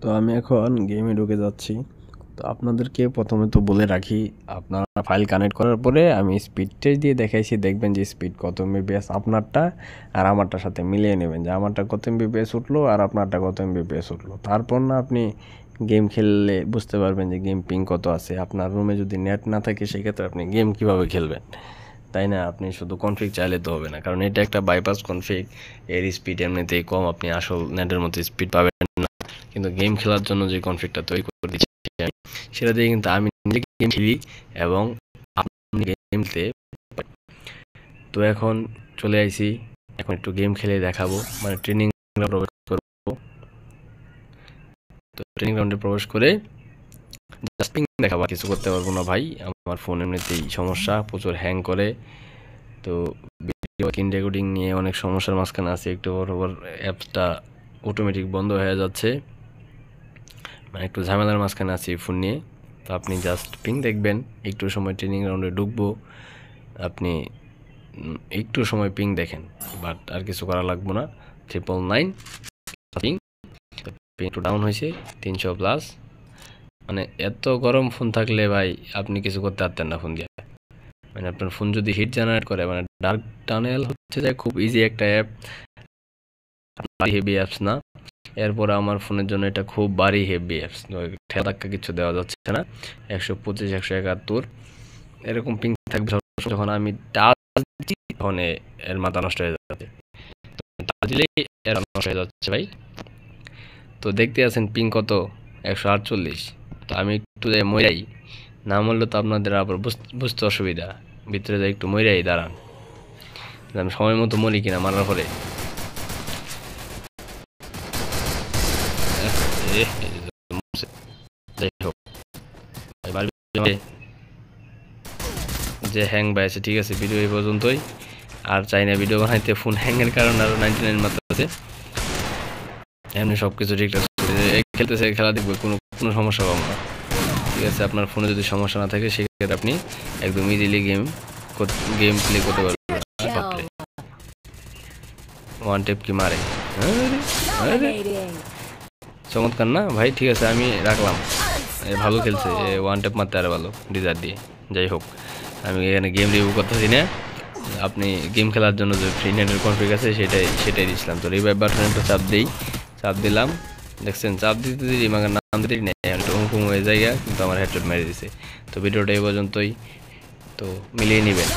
তো আমি এখন গেমে ঢুকে যাচ্ছি। তো আপনাদেরকে প্রথমে তো বলে রাখি, আপনারা ফাইল কানেক্ট করার পরে আমি স্পিড টেস্ট দিয়ে দেখাইছি, দেখবেন যে স্পিড কত এমবিপিএস আপনারটা আর আমারটার সাথে মিলিয়ে নেবেন যে আমারটা কত এমবিপিএস উঠলো আর আপনারটা কত এমবিপিএস উঠলো। তারপর না আপনি গেম খেললে বুঝতে পারবেন যে গেম পিং কত আছে। আপনার রুমে যদি নেট না থাকে সেক্ষেত্রে আপনি গেম কিভাবে খেলবেন, তাই না? আপনি শুধু কনফিগ চাইলে তো হবে না, কারণ এটা একটা বাইপাস কনফিগ। এর স্পিড এমনিতেই কম, আপনি আসল নেটের মতো স্পিড পাবেন না। কিন্তু গেম খেলার জন্য যে কনফিগটা তৈরি করে দিচ্ছি আমি, সেটা দিয়ে কিন্তু আমি নিজে গেম খেলি এবং আপনি গেম খেলতে পারি। তো এখন চলে আইছি, এখন একটু গেম খেলে দেখাবো, মানে ট্রেনিং প্রবেশ করবো। তো ট্রেনিং রাউন্ডে প্রবেশ করে জাস্ট পিং দেখাবো, কিছু করতে পারবো না ভাই, আমার ফোন এমনিতেই সমস্যা, প্রচুর হ্যাং করে। তো ভিডিও স্ক্রিন রেকর্ডিং নিয়ে অনেক সমস্যার মাঝখানে আছে, একটু বরাবর অ্যাপসটা অটোমেটিক বন্ধ হয়ে যাচ্ছে, মানে একটু ঝামেলার মাঝখানে আছি ফোন নিয়ে। তো আপনি জাস্ট পিং দেখবেন, একটু সময় ট্রেনিং রাউন্ডে ঢুকবো, আপনি একটু সময় পিং দেখেন, বাট আর কিছু করা লাগবো না। 999 পিং, পিং একটু ডাউন হয়েছে 300+। মানে এত গরম ফোন থাকলে ভাই আপনি কিছু করতে পারতেন না ফোন দিয়ে। মানে আপনার ফোন যদি হিট জেনারেট করে, মানে ডার্ক টানেল হচ্ছে যে খুব ইজি একটা অ্যাপ, হেভি অ্যাপস না। এরপর আমার ফোনের জন্য এটা খুব ভারী হেভি অ্যাপস, ঠেলাক্কা কিছু দেওয়া যাচ্ছে না। 125 171 এরকম পিং থাকবে যখন আমি টাচ দিচ্ছি, তখন এর মাথা নষ্ট হয়ে যাচ্ছে, টাচ দিলেই এর নষ্ট হয়ে যাচ্ছে ভাই। তো দেখতে আছেন পিং কত, 148। তো আমি একটু মইরাই, না মরলে তো আপনাদের আবার বুঝতে অসুবিধা, ভিতরে যাই একটু মইরাই দাঁড়ান, আমি সময় মতো মরি কিনা মারার পরে। যে হ্যাং বাইছে, ঠিক আছে, ভিডিও এই পর্যন্তই, আর চাই না ভিডিও বানাইতে। ফোন হ্যাংয়ের কারণে আরও 99 মাত্রা আছে, এমনি সব কিছু ঠিকঠাক খেলতেছে, খেলা দেখবে, কোনো কোনো সমস্যা পাবো না। ঠিক আছে, আপনার ফোনে যদি সমস্যা না থাকে সেক্ষেত্রে আপনি একদম ইজিলি গেম প্লে করতে পারবেন। ওয়ান টেপ কি মারে, চমৎকার না ভাই? ঠিক আছে, আমি রাখলাম, ভালো খেলছে, ওয়ান টেপ মারতে আরো ভালো ডিজার দিয়ে। যাই হোক, আমি এখানে গেম রিভিউ করতেছি না, আপনি গেম খেলার জন্য যে ফ্রি নেটের কনফিগ আছে সেটাই দিয়েছিলাম। তো রিভাইভ বাটনে একটা চাপ দিলাম, দেখছেন চাপ দিতে দিই আমাকে নাম দিই না, হুমকুম হয়ে জায়গা, কিন্তু আমার হেডশট মেরে দিছে। তো ভিডিওটা এই পর্যন্তই, তো মিলিয়ে নেবেন।